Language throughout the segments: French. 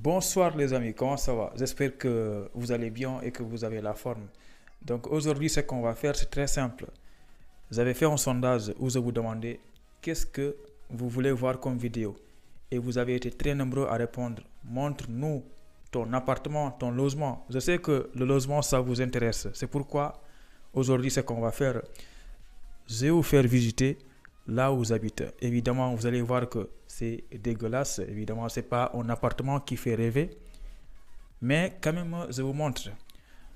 Bonsoir les amis, comment ça va? J'espère que vous allez bien et que vous avez la forme. Donc aujourd'hui, ce qu'on va faire, c'est très simple. J'avais fait un sondage où je vous demandais qu'est-ce que vous voulez voir comme vidéo. Et vous avez été très nombreux à répondre. Montre-nous ton appartement, ton logement. Je sais que le logement, ça vous intéresse. C'est pourquoi aujourd'hui, ce qu'on va faire, je vais vous faire visiter là où j'habite. Évidemment, vous allez voir que c'est dégueulasse. Évidemment, c'est pas un appartement qui fait rêver. Mais quand même, je vous montre.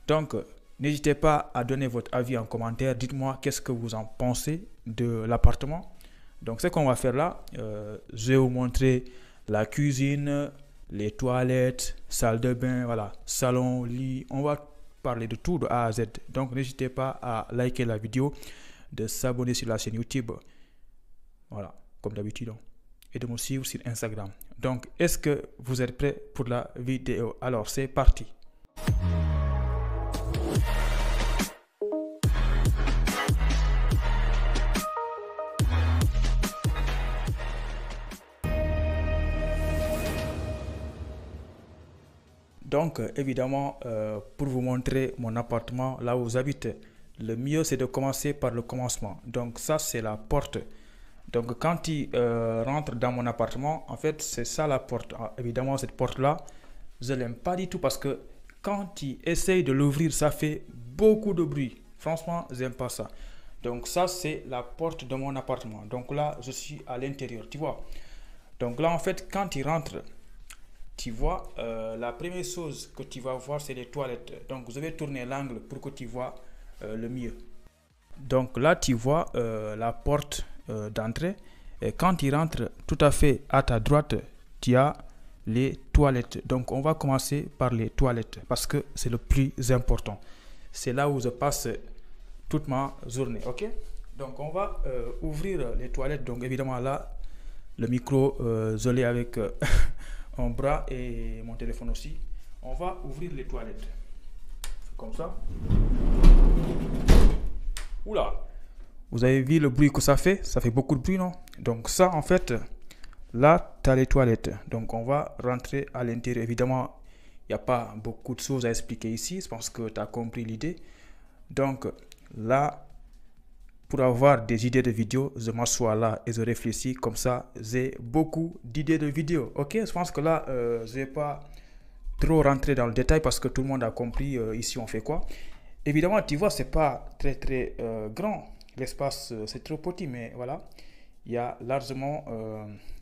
Donc, n'hésitez pas à donner votre avis en commentaire. Dites-moi qu'est-ce que vous en pensez de l'appartement. Donc, ce qu'on va faire là, je vais vous montrer la cuisine, les toilettes, salle de bain, voilà, salon, lit. On va parler de tout de A à Z. Donc, n'hésitez pas à liker la vidéo, de s'abonner sur la chaîne YouTube. Voilà, comme d'habitude. Et de me suivre sur Instagram. Donc, est-ce que vous êtes prêts pour la vidéo? Alors, c'est parti. Donc, évidemment, pour vous montrer mon appartement, là où j'habite, le mieux, c'est de commencer par le commencement. Donc, ça, c'est la porte. Donc, quand il rentre dans mon appartement, en fait, c'est ça la porte. Ah, évidemment, cette porte-là, je ne l'aime pas du tout parce que quand il essaye de l'ouvrir, ça fait beaucoup de bruit. Franchement, je n'aime pas ça. Donc, ça, c'est la porte de mon appartement. Donc là, je suis à l'intérieur, tu vois. Donc là, en fait, quand il rentre, tu vois, la première chose que tu vas voir, c'est les toilettes. Donc, je vais tourner l'angle pour que tu vois le mieux. Donc là, tu vois la porte d'entrée. Et quand il rentre tout à fait à ta droite, tu as les toilettes. Donc, on va commencer par les toilettes parce que c'est le plus important. C'est là où je passe toute ma journée, ok? Donc, on va ouvrir les toilettes. Donc, évidemment, là, le micro, je l'ai avec un bras et mon téléphone aussi. On va ouvrir les toilettes. Comme ça. Oula! Vous avez vu le bruit que ça fait? Ça fait beaucoup de bruit, non? Donc ça, en fait, là, tu as les toilettes. Donc on va rentrer à l'intérieur. Évidemment, il n'y a pas beaucoup de choses à expliquer ici. Je pense que tu as compris l'idée. Donc là, pour avoir des idées de vidéos, je m'assois là et je réfléchis. Comme ça, j'ai beaucoup d'idées de vidéos. Ok? Je pense que là, je ne vais pas trop rentrer dans le détail parce que tout le monde a compris ici on fait quoi. Évidemment, tu vois, c'est pas très grand. L'espace, c'est trop petit, mais voilà. Il y a largement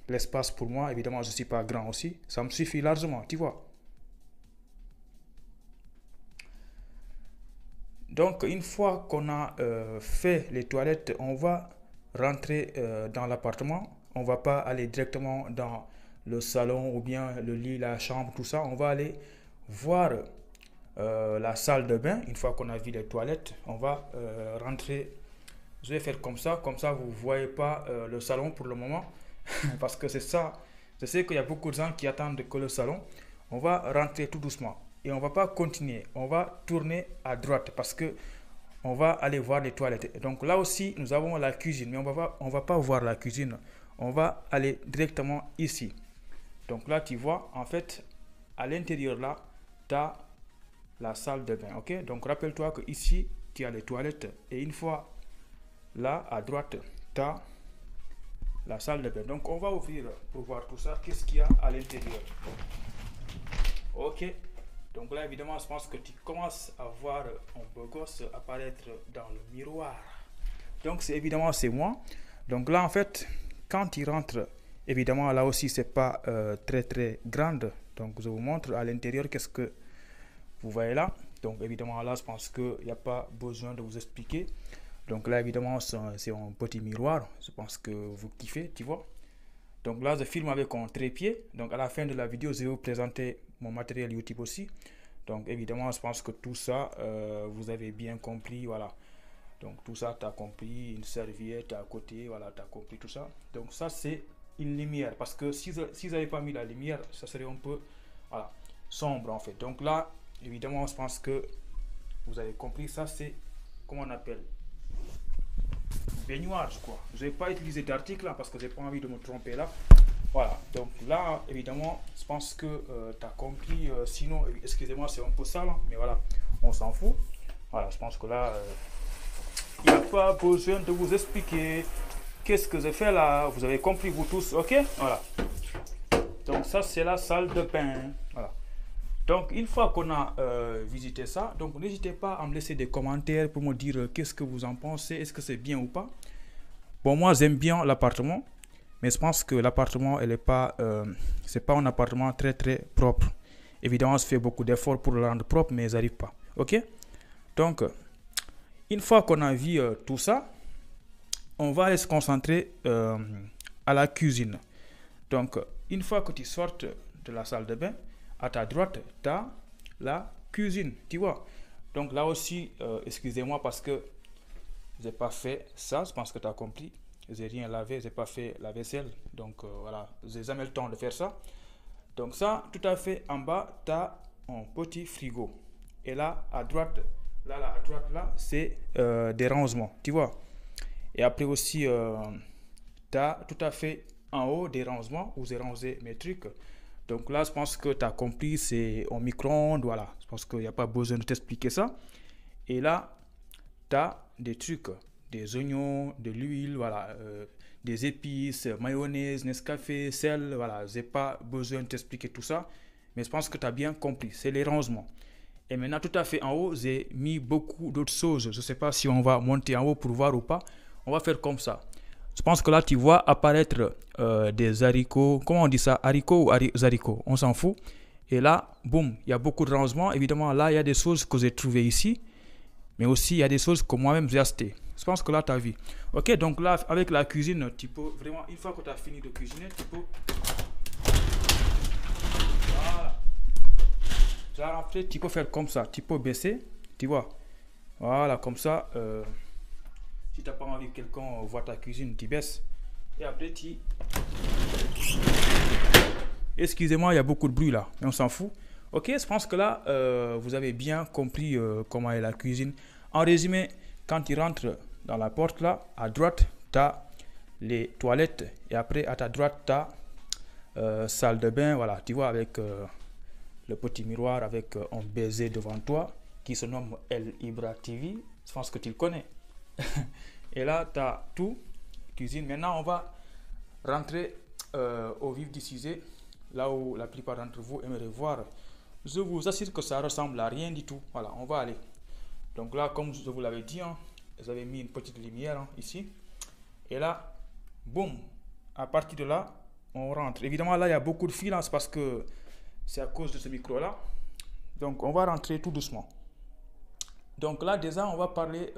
l'espace pour moi. Évidemment, je ne suis pas grand aussi. Ça me suffit largement, tu vois. Donc, une fois qu'on a fait les toilettes, on va rentrer dans l'appartement. On ne va pas aller directement dans le salon ou bien le lit, la chambre, tout ça. On va aller voir la salle de bain. Une fois qu'on a vu les toilettes, on va rentrer. Je vais faire comme ça vous ne voyez pas le salon pour le moment. Parce que c'est ça. Je sais qu'il y a beaucoup de gens qui attendent que le salon. On va rentrer tout doucement. Et on ne va pas continuer. On va tourner à droite parce que on va aller voir les toilettes. Donc là aussi, nous avons la cuisine. Mais on va pas voir la cuisine. On va aller directement ici. Donc là, tu vois, en fait, à l'intérieur là, tu as la salle de bain. Ok? Donc rappelle-toi que ici, tu as les toilettes. Et une fois là, à droite, tu as la salle de bain. Donc, on va ouvrir pour voir tout ça. Qu'est-ce qu'il y a à l'intérieur? Ok. Donc là, évidemment, je pense que tu commences à voir un beau gosse apparaître dans le miroir. Donc, évidemment, c'est moi. Donc là, en fait, quand il rentre, évidemment, là aussi, c'est pas très grande. Donc, je vous montre à l'intérieur qu'est-ce que vous voyez là. Donc, évidemment, là, je pense qu'il n'y a pas besoin de vous expliquer. Donc là, évidemment, c'est un petit miroir. Je pense que vous kiffez, tu vois. Donc là, je filme avec un trépied. Donc à la fin de la vidéo, je vais vous présenter mon matériel YouTube aussi. Donc évidemment, je pense que tout ça, vous avez bien compris. Voilà. Donc tout ça, tu as compris. Une serviette à côté. Voilà, tu as compris tout ça. Donc ça, c'est une lumière. Parce que si vous n'avez pas mis la lumière, ça serait un peu voilà, sombre en fait. Donc là, évidemment, je pense que vous avez compris. Ça, c'est, comment on appelle? Baignoire, je crois. Je vais pas utiliser d'article là parce que j'ai pas envie de me tromper là. Voilà, donc là, évidemment, je pense que tu as compris. Sinon, excusez-moi, c'est un peu sale, hein, mais voilà, on s'en fout. Voilà, je pense que là, il n'y a pas besoin de vous expliquer qu'est-ce que j'ai fait là. Vous avez compris, vous tous, ok? Voilà. Donc ça, c'est la salle de bain. Voilà. Donc, une fois qu'on a visité ça, donc n'hésitez pas à me laisser des commentaires pour me dire qu'est-ce que vous en pensez, est-ce que c'est bien ou pas. Bon, moi, j'aime bien l'appartement. Mais je pense que l'appartement, c'est pas un appartement très très propre. Évidemment, je fais beaucoup d'efforts pour le rendre propre, mais j'arrive pas. Ok? Donc, une fois qu'on a vu tout ça, on va aller se concentrer à la cuisine. Donc, une fois que tu sortes de la salle de bain, à ta droite, tu as la cuisine. Tu vois? Donc là aussi, excusez-moi parce que j'ai pas fait ça. Je pense que tu as compris. J'ai rien lavé, j'ai pas fait la vaisselle. Donc voilà, j'ai jamais le temps de faire ça. Donc ça, tout à fait en bas, tu as un petit frigo. Et là, à droite, à droite, là, c'est des rangements, tu vois. Et après aussi, tu as tout à fait en haut des rangements où j'ai rangé mes trucs. Donc là, je pense que tu as compris, c'est au micro-ondes, voilà. Je pense qu'il n'y a pas besoin de t'expliquer ça. Et là, tu as des trucs, des oignons, de l'huile, voilà, des épices, mayonnaise, Nescafé, sel, voilà. Je n'ai pas besoin de t'expliquer tout ça, mais je pense que tu as bien compris, c'est les rangements. Et maintenant, tout à fait en haut, j'ai mis beaucoup d'autres choses. Je ne sais pas si on va monter en haut pour voir ou pas. On va faire comme ça. Je pense que là, tu vois apparaître des haricots. Comment on dit ça? Haricots ou haricots? On s'en fout. Et là, boum, il y a beaucoup de rangements. Évidemment, là, il y a des choses que j'ai trouvées ici. Mais aussi, il y a des choses que moi-même j'ai achetées. Je pense que là, tu as vu. Ok, donc là, avec la cuisine, tu peux vraiment, une fois que tu as fini de cuisiner, tu peux. Voilà. Après, tu peux faire comme ça. Tu peux baisser, tu vois. Voilà, comme ça. Si tu n'as pas envie que quelqu'un voit ta cuisine, tu baisses. Et après, tu. Excusez-moi, il y a beaucoup de bruit là, mais on s'en fout. Ok, je pense que là, vous avez bien compris comment est la cuisine. En résumé, quand tu rentres dans la porte là, à droite, tu as les toilettes. Et après, à ta droite, tu as salle de bain. Voilà, tu vois, avec le petit miroir, avec un baiser devant toi, qui se nomme El Ibra TV. Je pense que tu le connais. Et là, tu as tout, cuisine. Maintenant, on va rentrer au vif du sujet, là où la plupart d'entre vous aimeraient voir. Je vous assure que ça ressemble à rien du tout. Voilà, on va aller. Donc là, comme je vous l'avais dit, hein, j'avais mis une petite lumière hein, ici. Et là, boum, à partir de là, on rentre. Évidemment, là, il y a beaucoup de fils, hein, c'est parce que c'est à cause de ce micro-là. Donc, on va rentrer tout doucement. Donc là, déjà, on va parler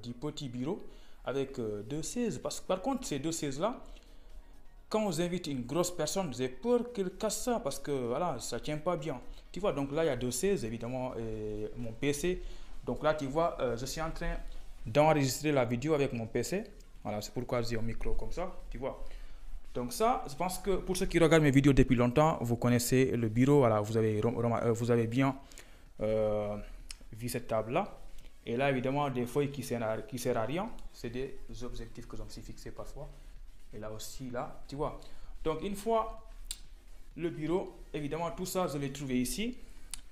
du petit bureau avec deux chaises. Parce que par contre, ces deux chaises-là, quand on invite une grosse personne, j'ai peur qu'elle casse ça parce que voilà, ça ne tient pas bien. Tu vois, donc là, il y a deux chaises, évidemment, et mon PC. Donc là, tu vois, je suis en train d'enregistrer la vidéo avec mon PC. Voilà, c'est pourquoi j'ai un micro comme ça, tu vois. Donc ça, je pense que pour ceux qui regardent mes vidéos depuis longtemps, vous connaissez le bureau. Voilà, vous avez bien vu cette table-là. Et là, évidemment, des feuilles qui ne servent à rien. C'est des objectifs que je me suis fixés parfois. Et là aussi, là, tu vois. Donc, une fois le bureau, évidemment, tout ça, je l'ai trouvé ici.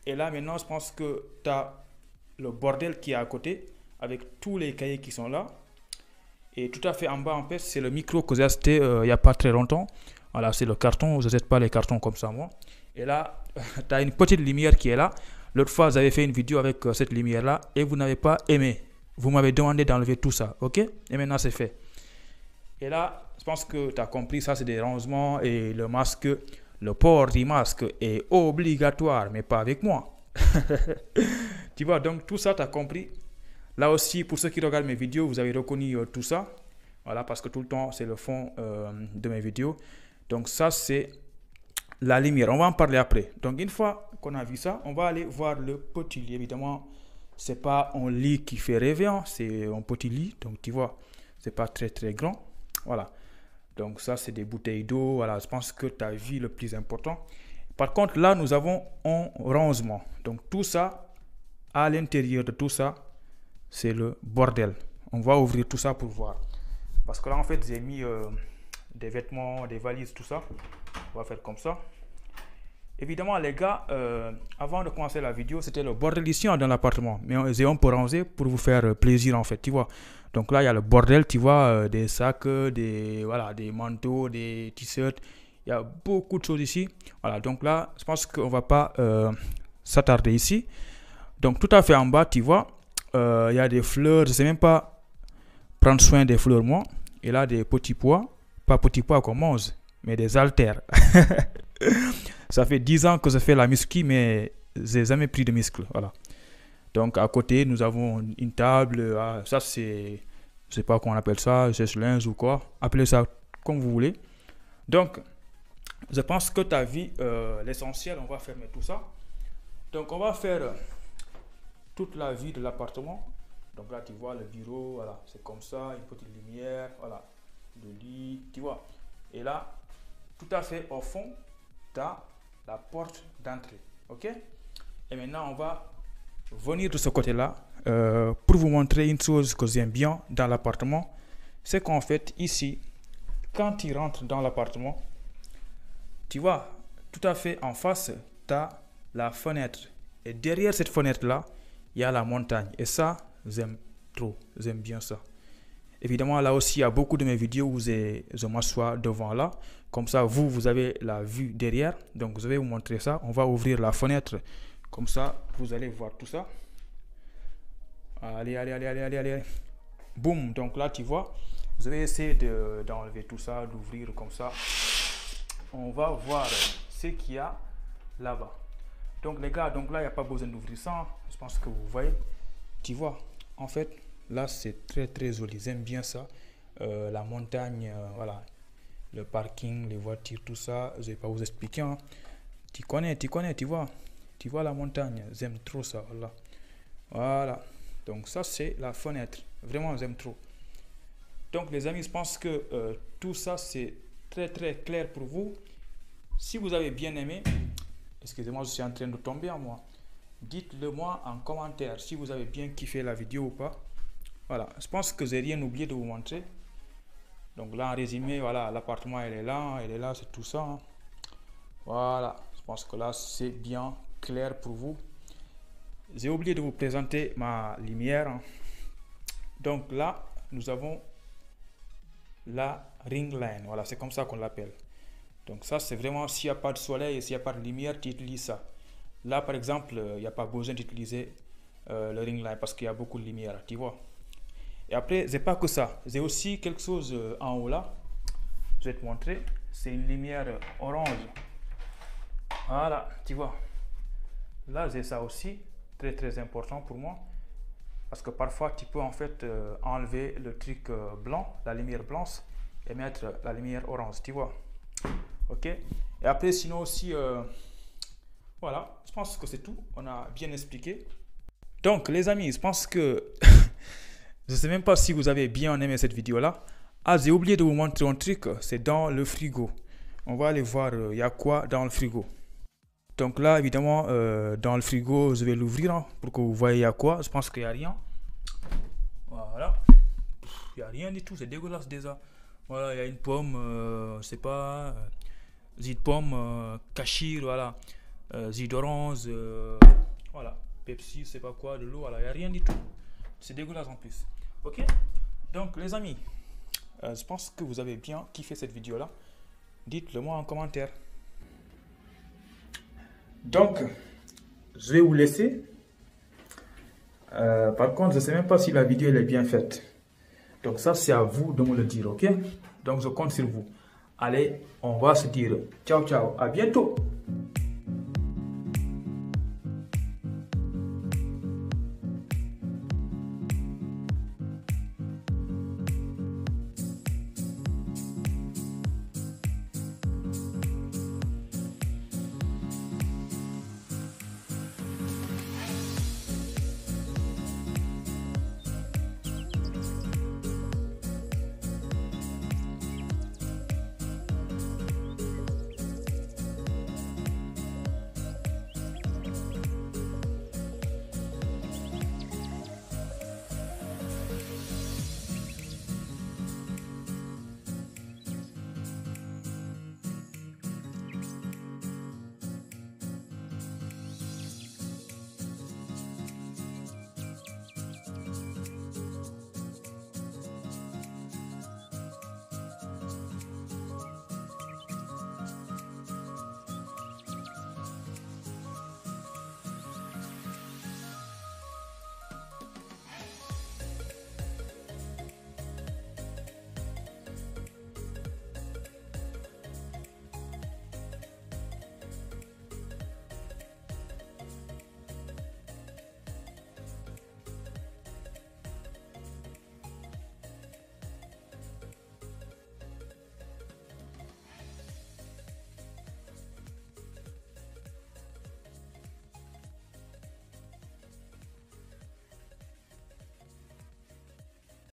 Et là, maintenant, je pense que tu as le bordel qui est à côté avec tous les cahiers qui sont là. Et tout à fait en bas, en fait, c'est le micro que j'ai acheté il n'y a pas très longtemps. Voilà, c'est le carton. Je ne jette pas les cartons comme ça, moi. Et là, tu as une petite lumière qui est là. L'autre fois, j'avais fait une vidéo avec cette lumière-là et vous n'avez pas aimé. Vous m'avez demandé d'enlever tout ça, ok? Et maintenant, c'est fait. Et là, je pense que tu as compris, ça, c'est des rangements et le masque, le port du masque est obligatoire, mais pas avec moi. Tu vois, donc tout ça, tu as compris. Là aussi, pour ceux qui regardent mes vidéos, vous avez reconnu tout ça. Voilà, parce que tout le temps, c'est le fond de mes vidéos. Donc ça, c'est la lumière. On va en parler après. Donc une fois qu'on a vu ça, on va aller voir le petit lit. Évidemment, c'est pas un lit qui fait rêver, hein, c'est un petit lit. Donc tu vois, c'est pas très très grand. Voilà. Donc ça, c'est des bouteilles d'eau. Voilà, je pense que tu as vu le plus important. Par contre, là, nous avons un rangement. Donc tout ça, à l'intérieur de tout ça, c'est le bordel. On va ouvrir tout ça pour voir. Parce que là, en fait, j'ai mis des vêtements, des valises, tout ça. On va faire comme ça. Évidemment, les gars, avant de commencer la vidéo, c'était le bordel ici dans l'appartement. Mais on peut ranger pour vous faire plaisir, en fait, tu vois. Donc là, il y a le bordel, tu vois, des sacs, des manteaux, des t-shirts. Il y a beaucoup de choses ici. Voilà, donc là, je pense qu'on ne va pas s'attarder ici. Donc tout à fait en bas, tu vois, il y a des fleurs. Je ne sais même pas prendre soin des fleurs, moi. Et là, des petits pois. Pas petits pois comme mange, mais des haltères. Ça fait 10 ans que je fais la muscu, mais je n'ai jamais pris de muscle. Voilà. Donc, à côté, nous avons une table. Ça, c'est, je ne sais pas comment on appelle ça, sèche-linge ou quoi. Appelez ça comme vous voulez. Donc, je pense que tu as vu l'essentiel. On va fermer tout ça. Donc, on va faire toute la vue de l'appartement. Donc là, tu vois le bureau. Voilà, c'est comme ça. Une petite lumière. Voilà, le lit. Tu vois. Et là, tout à fait au fond, tu as la porte d'entrée. Ok? Et maintenant, on va venir de ce côté-là pour vous montrer une chose que j'aime bien dans l'appartement. C'est qu'en fait, ici, quand tu rentres dans l'appartement, tu vois, tout à fait en face, tu as la fenêtre. Et derrière cette fenêtre-là, il y a la montagne. Et ça, j'aime trop. J'aime bien ça. Évidemment, là aussi, il y a beaucoup de mes vidéos où je m'assois devant là. Comme ça, vous avez la vue derrière. Donc, je vais vous montrer ça. On va ouvrir la fenêtre. Comme ça, vous allez voir tout ça. Allez. Boum. Donc là, tu vois, je vais essayer d'enlever tout ça, d'ouvrir comme ça. On va voir ce qu'il y a là-bas. Donc, les gars, donc là, il n'y a pas besoin d'ouvrir ça. Je pense que vous voyez. Tu vois, en fait, là, c'est très, très joli. J'aime bien ça. La montagne, voilà. Le parking, les voitures, tout ça. Je ne vais pas vous expliquer. Hein. Tu connais, tu vois. Tu vois la montagne. J'aime trop ça. Voilà. Donc, ça, c'est la fenêtre. Vraiment, j'aime trop. Donc, les amis, je pense que tout ça, c'est très, très clair pour vous. Si vous avez bien aimé, excusez-moi, je suis en train de tomber en moi. Dites-le moi en commentaire si vous avez bien kiffé la vidéo ou pas. Voilà, je pense que j'ai rien oublié de vous montrer. Donc là, en résumé, voilà, l'appartement, elle est là, c'est tout ça. Hein. Voilà, je pense que là, c'est bien clair pour vous. J'ai oublié de vous présenter ma lumière. Hein. Donc là, nous avons la ring line. Voilà, c'est comme ça qu'on l'appelle. Donc ça, c'est vraiment, s'il n'y a pas de soleil et s'il n'y a pas de lumière, tu utilises ça. Là, par exemple, il n'y a pas besoin d'utiliser le ring light parce qu'il y a beaucoup de lumière, tu vois. Et après, c'est pas que ça. J'ai aussi quelque chose en haut là. Je vais te montrer. C'est une lumière orange. Voilà, tu vois. Là, j'ai ça aussi. Très, très important pour moi. Parce que parfois, tu peux en fait enlever le truc blanc, la lumière blanche, et mettre la lumière orange, tu vois. Ok. Et après, sinon aussi... voilà, je pense que c'est tout. On a bien expliqué. Donc, les amis, je pense que... je ne sais même pas si vous avez bien aimé cette vidéo-là. Ah, j'ai oublié de vous montrer un truc. C'est dans le frigo. On va aller voir, il y a quoi dans le frigo. Donc là, évidemment, dans le frigo, je vais l'ouvrir hein, pour que vous voyez il y a quoi. Je pense qu'il n'y a rien. Voilà. Il n'y a rien du tout. C'est dégueulasse déjà. Voilà, il y a une pomme, je ne sais pas... jus de pomme, cachir, voilà. Jus d'orange, voilà, Pepsi, je sais pas quoi, de l'eau, voilà, il n'y a rien du tout. C'est dégueulasse en plus. Ok? Donc, les amis, je pense que vous avez bien kiffé cette vidéo-là. Dites-le moi en commentaire. Donc, je vais vous laisser. Par contre, je ne sais même pas si la vidéo elle est bien faite. Donc, ça, c'est à vous de me le dire, ok? Donc, je compte sur vous. Allez, on va se dire ciao, ciao, à bientôt.